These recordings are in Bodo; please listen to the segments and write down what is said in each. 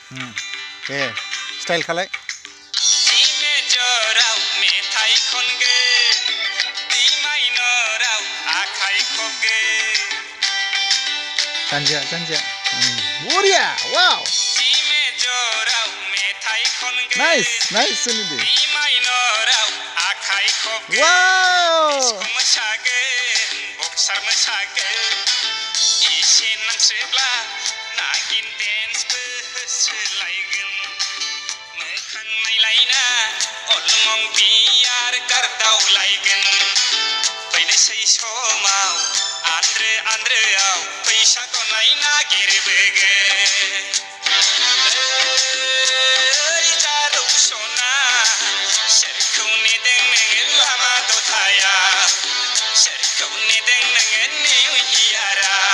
दे स्टाइल खालाय मेथाइ खनगोन डी माइनराव आखाइ खबगोन जानजिया जानजिया बरिया वाव डी मेजराव मेथाइ खनगोन नाइस नाइस सुनिदि डी माइनराव आखाइ खबगोन वाव डिस्क मोसागोन बक्सार मोसागोन एसे नांसोब्ला नागिन डेन्सबो होसोलायगोन मोखां नायलायना अलमं बियार गारदावलायगोन फैनोसै समाव आन्द्रोआव फैसाखौ नागिरबोगोन ओइ जारौ सना सोरखौ नेदों नोङो लामा दथायाव सोरखौ नेदों नोङो निउ इयाराव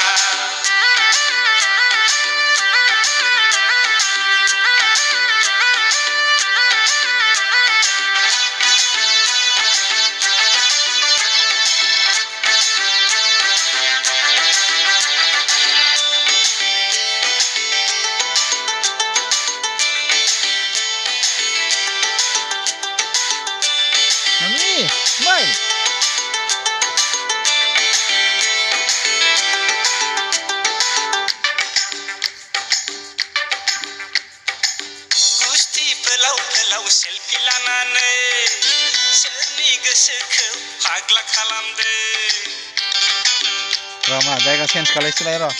Mami, smile. गुस्थि फोलाव फोलाव सेलफि लानानै सोरनि गोसोखौ फाग्ला खालामदों र' मा जायगा चेन्ज खालायसोलाय र'